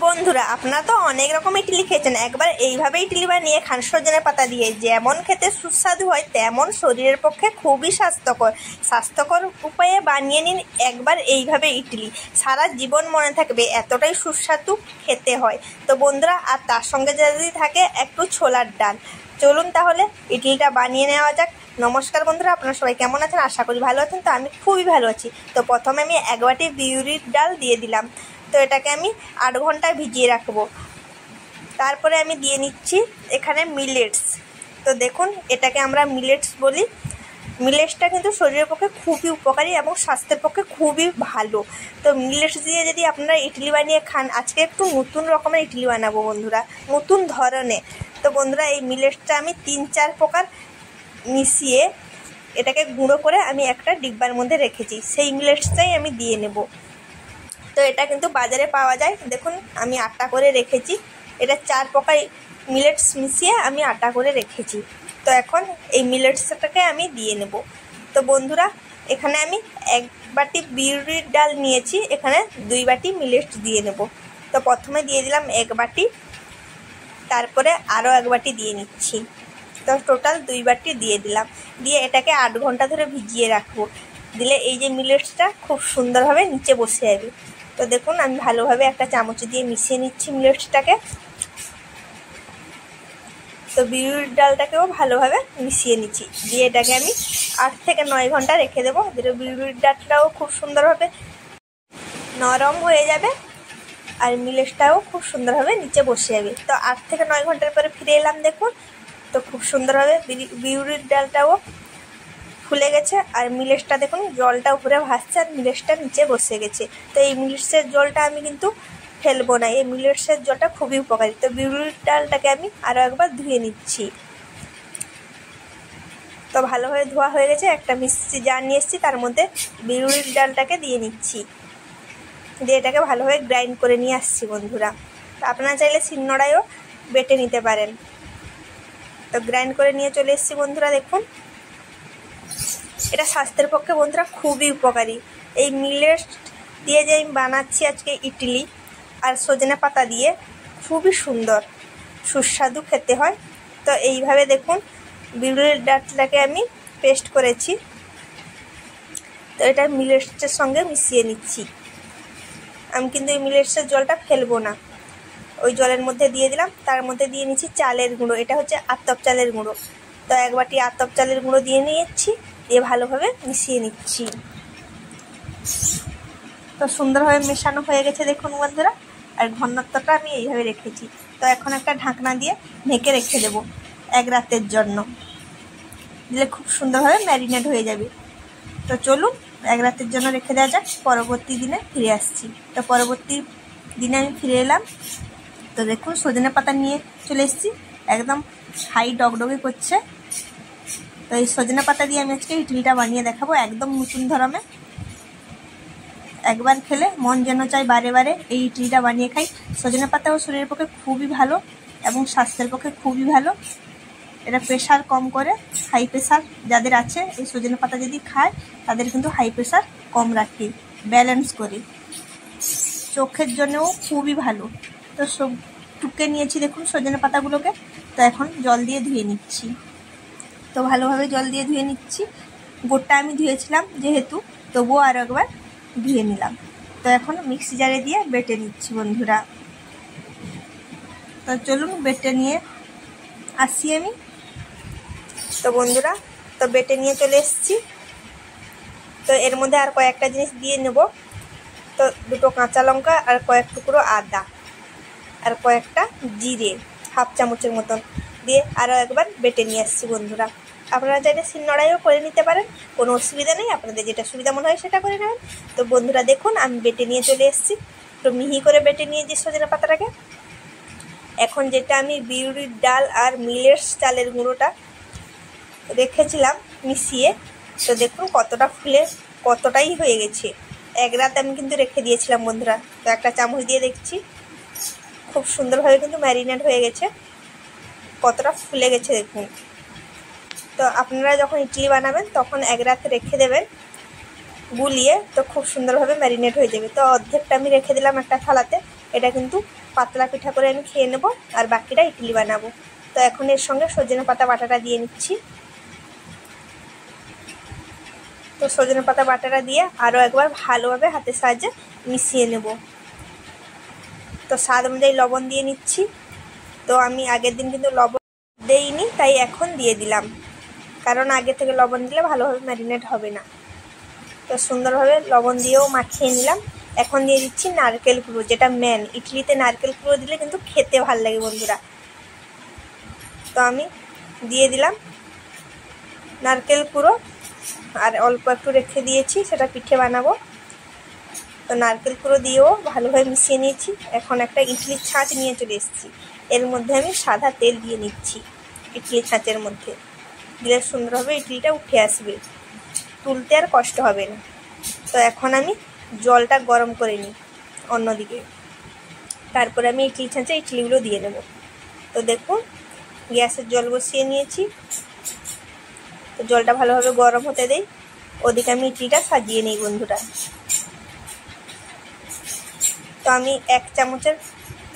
বন্ধুরা, আপনারা তো অনেক রকম ইডলি খেয়েছেন। একবার এইভাবে ইডলি বানিয়ে খান সজনে পাতা দিয়ে। যেমন খেতে সুস্বাদু হয়, তেমন শরীরের পক্ষে খুবই স্বাস্থ্যকর উপায়ে বানিয়ে নিন একবার এইভাবে ইডলি। সারা জীবন মনে থাকবে, এতটাই সুস্বাদু খেতে হয়। তো বন্ধুরা, আর তার সঙ্গে যদি থাকে একটু ছোলার ডাল। চলুন তাহলে ইডলিটা বানিয়ে নেওয়া যাক। নমস্কার বন্ধুরা, আপনারা সবাই কেমন আছেন? আশা করি ভালো আছেন। তো আমি খুবই ভালো আছি। তো প্রথমে আমি 1 বাটি বিউলির ডাল দিয়ে দিলাম। তো এটাকে আমি 8 ঘন্টা ভিজিয়ে রাখবো। তারপরে আমি দিয়ে নিচ্ছি এখানে মিলেটস। তো দেখুন, এটাকে আমরা মিলেটস বলি। মিলেটসটা কিন্তু শরীরের পক্ষে খুবই উপকারী এবং স্বাস্থ্যের পক্ষে খুবই ভালো। তো মিলেটস দিয়ে যদি আপনারা ইডলি বানিয়ে খান, আজকে একটু নতুন রকমের ইডলি বানাবো বন্ধুরা, নতুন ধরনের। তো বন্ধুরা, এই মিলেটসটা আমি 3-4 প্রকার মিশিয়ে এটাকে গুঁড়ো করে আমি একটা ডিব্বার মধ্যে রেখেছি। সেই মিলেটসটাই আমি দিয়ে নেব। তো এটা কিন্তু বাজারে পাওয়া যায়। দেখুন, আমি আটা করে রেখেছি। এটা 4 প্রকার মিলেটস মিশিয়ে আমি আটা করে রেখেছি। তো এখন এই মিলেটসটাকে আমি দিয়ে নেব। তো বন্ধুরা, এখানে আমি 1 বাটি বিউলির ডাল নিয়েছি, এখানে 2 বাটি মিলেটস দিয়ে নেব। তো প্রথমে দিয়ে দিলাম 1 বাটি, তারপরে আরও 1 বাটি দিয়ে নিচ্ছি। তো টোটাল 2 বাটি দিয়ে দিলাম। দিয়ে এটাকে 8 ঘন্টা ধরে ভিজিয়ে রাখবো। দিলে এই যে মিলেটসটা খুব সুন্দরভাবে নিচে বসে যাবে। তো দেখুন, আমি ভালোভাবে একটা চামচ দিয়ে মিশিয়ে নিচ্ছি মিলেটসটাকে। তো বিউলির ডালটাকেও ভালোভাবে মিশিয়ে নিচ্ছি। দিয়ে এটাকে আমি 8 থেকে 9 ঘন্টা রেখে দেবো। দিলে বিউলির ডালটাও খুব সুন্দরভাবে নরম হয়ে যাবে আর মিলেটসটাও খুব সুন্দরভাবে নিচে বসে যাবে। তো 8 থেকে 9 ঘন্টার পরে ফিরে এলাম। দেখুন, তো খুব সুন্দরভাবে বিউলির ডালটাও ফুলে গেছে আর মিলেটসটা দেখুন জলটা উপরে ভাসছে আর মিলেটসটা নিচে বসে গেছে। তো এই মিলেটসের জলটা আমি কিন্তু ফেলবো না, এই মিলেটসের জলটা খুবই উপকারী। তো বিউলির ডালটাকে আমি আরও একবার ধুয়ে নিচ্ছি। তো ভালোভাবে ধোয়া হয়ে গেছে। একটা মিক্সি জার নিয়ে এসেছি, তার মধ্যে বিউলির ডালটাকে দিয়ে নিচ্ছি। দিয়ে এটাকে ভালোভাবে গ্রাইন্ড করে নিয়ে আসছি বন্ধুরা। তো আপনারা চাইলে শিলনোড়ায়ও বেটে নিতে পারেন। তো গ্রাইন্ড করে নিয়ে চলে এসেছি বন্ধুরা। দেখুন, এটা স্বাস্থ্যের পক্ষে বন্ধুরা খুবই উপকারী। এই মিলেটস দিয়ে যে আমি বানাচ্ছি আজকে ইডলি আর সজনে পাতা দিয়ে, খুবই সুন্দর সুস্বাদু খেতে হয়। তো এইভাবে দেখুন, বিউলির ডালটাকে আমি পেস্ট করেছি। তো এটা মিলেটসের সঙ্গে মিশিয়ে নিচ্ছি। আমি কিন্তু এই মিলেটসের জলটা ফেলবো না, ওই জলের মধ্যে দিয়ে দিলাম। তার মধ্যে দিয়ে নিচ্ছি চালের গুঁড়ো। এটা হচ্ছে আতপ চালের গুঁড়ো। তো 1 বাটি আতপ চালের গুঁড়ো দিয়ে নিয়েছি। দিয়ে ভালোভাবে মিশিয়ে নিচ্ছি। তো সুন্দরভাবে মেশানো হয়ে গেছে দেখুন বন্ধুরা। আর ঘনত্বটা আমি এইভাবে রেখেছি। তো এখন একটা ঢাকনা দিয়ে ঢেকে রেখে দেবো 1 রাতের জন্য। দিলে খুব সুন্দরভাবে ম্যারিনেট হয়ে যাবে। তো চলুন 1 রাতের জন্য রেখে দেওয়া যাক। পরবর্তী দিনে ফিরে আসছি। তো পরবর্তী দিনে আমি ফিরে এলাম। তো দেখুন, সজনে পাতা নিয়ে চলে এসেছি, একদম হাই ডগডগে করছে। তো এই সজনে পাতা দিয়ে আমি আজকে ইডলিটা বানিয়ে দেখাবো, একদম নতুন ধরনের। একবার খেলে মন যেন চাই বারে বারে এই ইডলিটা বানিয়ে খাই। সজনে পাতাও শরীরের পক্ষে খুবই ভালো এবং স্বাস্থ্যের পক্ষে খুবই ভালো। এটা প্রেশার কম করে, হাই প্রেশার যাদের আছে এই সজনে পাতা যদি খায় তাদের কিন্তু হাই প্রেশার কম রাখে, ব্যালেন্স করে। চোখের জন্যও খুবই ভালো। তো সব টুকে নিয়েছি দেখুন সজনে পাতাগুলোকে। তো এখন জল দিয়ে ধুয়ে নিচ্ছি। তো ভালোভাবে জল দিয়ে ধুয়ে নিচ্ছি। গোটা আমি ধুয়েছিলাম যেহেতু, তবুও আরও একবার ধুয়ে নিলাম। তো এখন মিক্সি জারে দিয়ে বেটে নিচ্ছি বন্ধুরা। তো চলুন বেটে নিয়ে আসি আমি। তো বন্ধুরা, তো বেটে নিয়ে চলে এসেছি। তো এর মধ্যে আর কয়েকটা জিনিস দিয়ে নেব। তো 2টো কাঁচা লঙ্কা আর কয়েক টুকরো আদা আর কয়েকটা জিরে, 1/2 চামচের মতন দিয়ে আরও একবার বেটে নিয়ে আসছি বন্ধুরা। আপনারা চাইলে শিলনোড়ায়ও করে নিতে পারেন, কোনো অসুবিধা নেই। আপনাদের যেটা সুবিধা মনে হয় সেটা করে নেবেন। তো বন্ধুরা দেখুন, আমি বেটে নিয়ে চলে এসেছি। তো মিহি করে বেটে নিয়ে যে সজনে পাতাটাকে, এখন যেটা আমি বিউলির ডাল আর মিলেটস চালের গুঁড়োটা রেখেছিলাম মিশিয়ে, তো দেখুন কতটা ফুলে কতটাই হয়ে গেছে। 1 রাত আমি কিন্তু রেখে দিয়েছিলাম বন্ধুরা। তো একটা চামচ দিয়ে দেখছি, খুব সুন্দরভাবে কিন্তু ম্যারিনেট হয়ে গেছে, কতটা ফুলে গেছে দেখুন। তো আপনারা যখন ইডলি বানাবেন তখন 1 রাত রেখে দেবেন গুলিয়ে, তো খুব সুন্দরভাবে ম্যারিনেট হয়ে যাবে। তো অর্ধেকটা আমি রেখে দিলাম একটা থালাতে। এটা কিন্তু পাতলা পিঠা করে আমি খেয়ে নেব, আর বাকিটা ইডলি বানাবো। তো এখন এর সঙ্গে সজনে পাতা বাটাটা দিয়ে নিচ্ছি। তো সজনে পাতা বাটাটা দিয়ে আরও একবার ভালোভাবে হাতের সাহায্যে মিশিয়ে নেব। তো স্বাদ অনুযায়ী লবণ দিয়ে নিচ্ছি। তো আমি আগের দিন কিন্তু লবণ দেইনি, তাই এখন দিয়ে দিলাম, কারণ আগে থেকে লবণ দিলে ভালোভাবে ম্যারিনেট হবে না। তো সুন্দরভাবে লবণ দিয়েও মাখিয়ে নিলাম। এখন দিয়ে দিচ্ছি নারকেল কুড়ো, যেটা মেন। ইডলিতে নারকেল কুড়ো দিলে কিন্তু খেতে ভালো লাগে বন্ধুরা। তো আমি দিয়ে দিলাম নারকেল কুড়ো, আর অল্প একটু রেখে দিয়েছি, সেটা পিঠে বানাবো। তো নারকেল কুড়ো দিয়েও ভালোভাবে মিশিয়ে নিয়েছি। এখন একটা ইডলির ছাঁচ নিয়ে চলে এসেছি। এর মধ্যে আমি সাদা তেল দিয়ে নিচ্ছি। ইডলির ছাঁচের মধ্যে দিলে সুন্দরভাবে ইডলিটা উঠে আসবে, তুলতে আর কষ্ট হবে না। তো এখন আমি জলটা গরম করে নিই অন্যদিকে, তারপরে আমি ইডলির ছাঁচে ইডলিগুলো দিয়ে নেব। তো দেখুন গ্যাসের জল বসিয়ে নিয়েছি। তো জলটা ভালোভাবে গরম হতে দেই, ওদিকে আমি ইডলিটা সাজিয়ে নিই বন্ধুরা। তো আমি 1 চামচের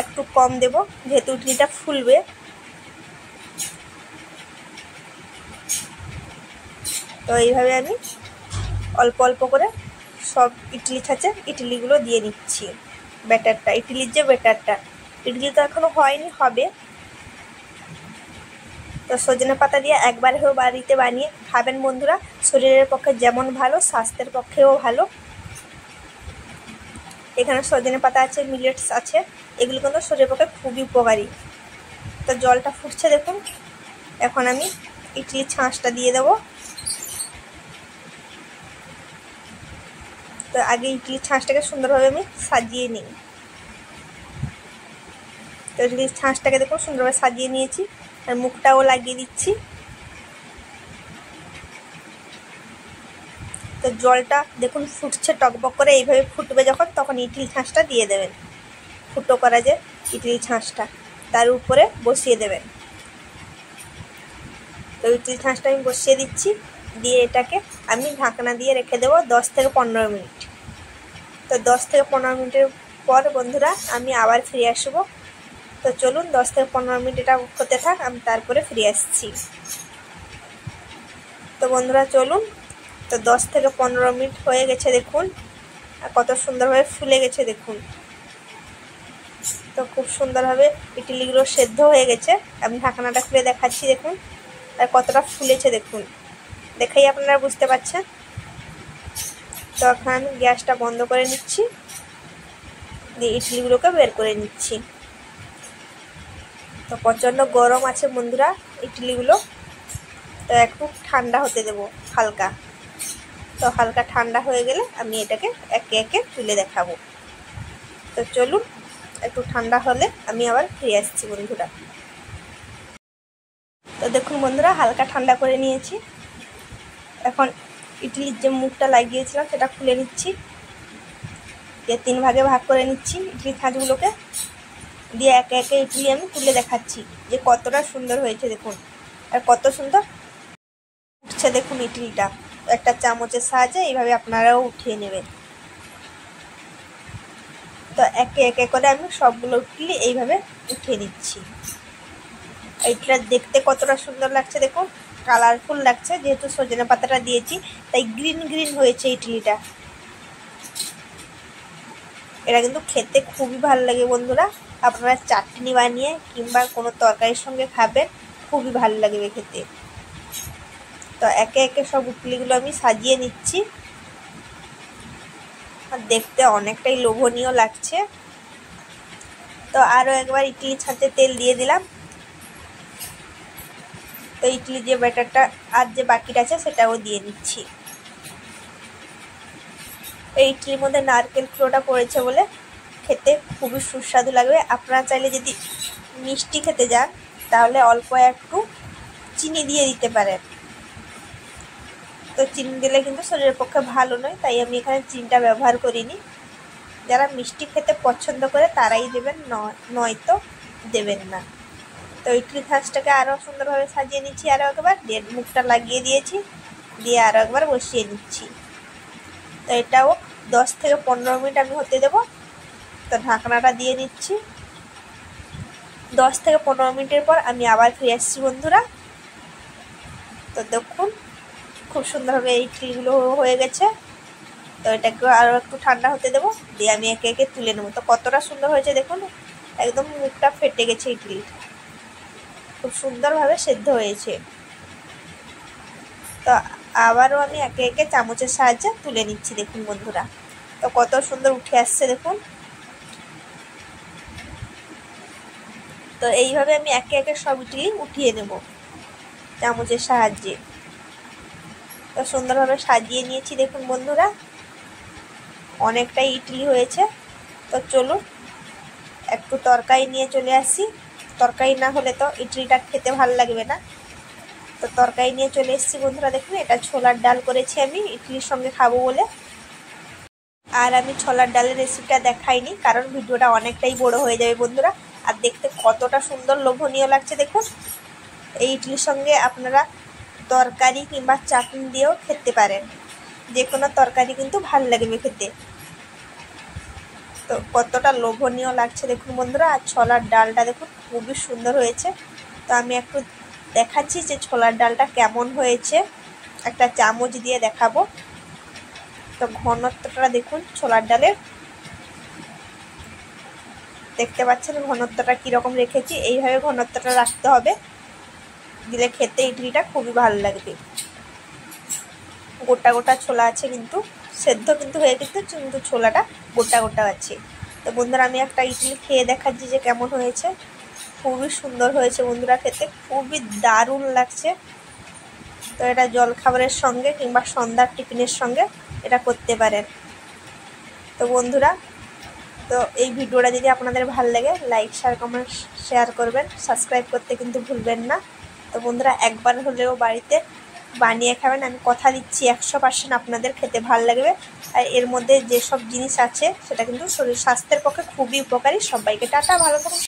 একটু কম দেব, যেহেতু ইডলিটা ফুলবে। তো এইভাবে আমি অল্প অল্প করে সব ইডলি ছাঁচে ইডলিগুলো দিয়ে নিচ্ছি। ব্যাটারটা, ইডলির যে ব্যাটারটা, ইডলি তো এখনো হয়নি, হবে। তো সজনে পাতা দিয়ে একবার হয়েও বাড়িতে বানিয়ে খাবেন বন্ধুরা। শরীরের পক্ষে যেমন ভালো, স্বাস্থ্যের পক্ষেও ভালো। এখানে সজনে পাতা আছে, মিলেটস আছে, এগুলো কিন্তু শরীরের পক্ষে খুবই উপকারী। তো জলটা ফুটছে দেখুন। এখন আমি ইডলির ছাঁচটা দিয়ে দেবো। তো আগে ইডলির ছাঁচটাকে সুন্দরভাবে আমি সাজিয়ে নিই। তো ইডলির ছাঁচটাকে দেখুন সুন্দরভাবে সাজিয়ে নিয়েছি, আর মুখটাও লাগিয়ে দিচ্ছি। তো জলটা দেখুন ফুটছে টকবক করে, এইভাবে ফুটবে যখন, তখন ইডলির ছাঁচটা দিয়ে দেবেন। ফুটো করা যে ইডলির ছাঁচটা, তার উপরে বসিয়ে দেবেন। তো ইডলির ছাঁচটা আমি বসিয়ে দিচ্ছি, দিয়ে এটাকে আমি ঢাকনা দিয়ে রেখে দেবো 10 থেকে 15 মিনিট। তো 10 থেকে 15 মিনিটের পর বন্ধুরা আমি আবার ফিরে আসবো। তো চলুন 10 থেকে 15 মিনিট এটা হতে থাক, আমি তারপরে ফিরে আসছি। তো বন্ধুরা চলুন, তো 10 থেকে 15 মিনিট হয়ে গেছে দেখুন, আর কত সুন্দরভাবে ফুলে গেছে দেখুন। তো খুব সুন্দরভাবে ইডলিগুলো সেদ্ধ হয়ে গেছে। আমি ঢাকনাটা খুলে দেখাচ্ছি দেখুন, আর কতটা ফুলেছে দেখুন, দেখেই আপনারা বুঝতে পারছেন। তো এখন আমি গ্যাসটা বন্ধ করে নিচ্ছি, দিয়ে ইডলিগুলোকে বের করে নিচ্ছি। তো প্রচণ্ড গরম আছে বন্ধুরা ইডলিগুলো, তো একটু ঠান্ডা হতে দেবো হালকা। তো হালকা ঠান্ডা হয়ে গেলে আমি এটাকে একে একে তুলে দেখাবো। তো চলুন, একটু ঠান্ডা হলে আমি আবার ফিরে আসছি বন্ধুরা। তো দেখুন বন্ধুরা হালকা ঠান্ডা করে নিয়েছি। এখন ইডলির যে মুখটা লাগিয়েছিলাম সেটা খুলে নিচ্ছি, দিয়ে 3 ভাগে ভাগ করে নিচ্ছি ইডলির ছাঁচগুলোকে, দিয়ে একে একে ইডলি আমি তুলে দেখাচ্ছি যে কতটা সুন্দর হয়েছে দেখুন, আর কত সুন্দর উঠছে দেখুন ইডলিটা। একটা চামচের সাহায্যে এইভাবে আপনারাও উঠিয়ে নেবেন। তো একে একে করে আমি সবগুলো ইডলি এইভাবে উঠিয়ে নিচ্ছি। এইটা দেখতে কতটা সুন্দর লাগছে দেখুন, কালারফুল লাগছে, যেহেতু সজনে পাতাটা দিয়েছি তাই গ্রিন গ্রিন হয়েছে ইডলিটা। এটা কিন্তু খেতে খুবই ভালো লাগে বন্ধুরা। আপনারা চাটনি বানিয়ে কিংবা কোনো তরকারির সঙ্গে খাবেন, খুবই ভালো লাগবে খেতে। তো একে একে সব ইডলিগুলো আমি সাজিয়ে নিচ্ছি, আর দেখতে অনেকটাই লোভনীয় লাগছে। তো আরও একবার ইডলি ছাঁচে তেল দিয়ে দিলাম। তো ইডলি যে ব্যাটারটা আর যে বাকিটা আছে সেটাও দিয়ে নিচ্ছি। এই ইডলির মধ্যে নারকেল কুড়োটা পড়েছে বলে খেতে খুবই সুস্বাদু লাগবে। আপনারা চাইলে যদি মিষ্টি খেতে যান তাহলে অল্প একটু চিনি দিয়ে দিতে পারেন। তো চিনি দিলে কিন্তু শরীরের পক্ষে ভালো নয়, তাই আমি এখানে চিনিটা ব্যবহার করিনি। যারা মিষ্টি খেতে পছন্দ করে তারাই দেবেন, নয়তো দেবেন না। তো ইডলি ছাঁচটাকে আরও সুন্দরভাবে সাজিয়ে নিচ্ছি, আরও একবার মুখটা লাগিয়ে দিয়েছি, দিয়ে আরও একবার বসিয়ে নিচ্ছি। তো এটাও 10 থেকে 15 মিনিট আমি হতে দেবো। তো ঢাকনাটা দিয়ে নিচ্ছি। 10 থেকে 15 মিনিটের পর আমি আবার ফিরে আসছি বন্ধুরা। তো দেখুন খুব সুন্দরভাবে এই ইডলিগুলো হয়ে গেছে। তো এটাকে আরও একটু ঠান্ডা হতে দেবো, দিয়ে আমি একে একে তুলে নেবো। তো কতটা সুন্দর হয়েছে দেখুন, একদম মুখটা ফেটে গেছে ইডলি, খুব সুন্দরভাবে সেদ্ধ হয়েছে। তো আবারও আমি একে একে চামচের সাহায্যে তুলে নিচ্ছি দেখুন বন্ধুরা। তো কত সুন্দর উঠে আসছে দেখুন। তো এইভাবে আমি একে একে সব ইডলি উঠিয়ে নেব চামচের সাহায্যে। তো সুন্দরভাবে সাজিয়ে নিয়েছি দেখুন বন্ধুরা, অনেকটাই ইডলি হয়েছে। তো চলুন একটু তরকারি নিয়ে চলে আসি, তরকারি না হলে তো ইডলিটা খেতে ভালো লাগবে না। তো তরকারি নিয়ে চলে এসেছি বন্ধুরা। দেখুন এটা ছোলার ডাল করেছি আমি ইডলির সঙ্গে খাবো বলে। আর আমি ছোলার ডালের রেসিপিটা দেখাইনি, কারণ ভিডিওটা অনেকটাই বড় হয়ে যাবে বন্ধুরা। আর দেখতে কতটা সুন্দর লোভনীয় লাগছে দেখুন। এই ইডলির সঙ্গে আপনারা তরকারি কিংবা চাটনি দিয়েও খেতে পারেন, যে কোনো তরকারি কিন্তু ভালো লাগবে খেতে। তো কতটা লোভনীয় লাগছে দেখুন বন্ধুরা। আর ছোলার ডালটা দেখুন খুবই সুন্দর হয়েছে। তো আমি একটু দেখাচ্ছি যে ছোলার ডালটা কেমন হয়েছে, একটা চামচ দিয়ে দেখাবো। তো ঘনত্বটা দেখুন ছোলার ডালের, দেখতে পাচ্ছেন ঘনত্বটা কীরকম রেখেছি। এইভাবে ঘনত্বটা রাখতে হবে, দিলে খেতে ইডলিটা খুবই ভালো লাগবে। গোটা গোটা ছোলা আছে, কিন্তু সেদ্ধ কিন্তু হয়ে কিন্তু ছোলাটা গোটা গোটা আছে। তো বন্ধুরা আমি একটা ইডলি খেয়ে দেখাচ্ছি যে কেমন হয়েছে। খুবই সুন্দর হয়েছে বন্ধুরা, খেতে খুবই দারুণ লাগছে। তো এটা জলখাবারের সঙ্গে কিংবা সন্ধ্যার টিফিনের সঙ্গে এটা করতে পারেন। তো বন্ধুরা, তো এই ভিডিওটা যদি আপনাদের ভালো লাগে লাইক কমেন্ট শেয়ার করবেন, সাবস্ক্রাইব করতে কিন্তু ভুলবেন না। তো বন্ধুরা একবার হলেও বাড়িতে বানিয়ে খাবেন, আমি কথা দিচ্ছি 100% আপনাদের খেতে ভালো লাগবে। আর এর মধ্যে যেসব জিনিস আছে সেটা কিন্তু শরীর স্বাস্থ্যের পক্ষে খুবই উপকারী। সবাইকে টাটা, ভালো থাকুন।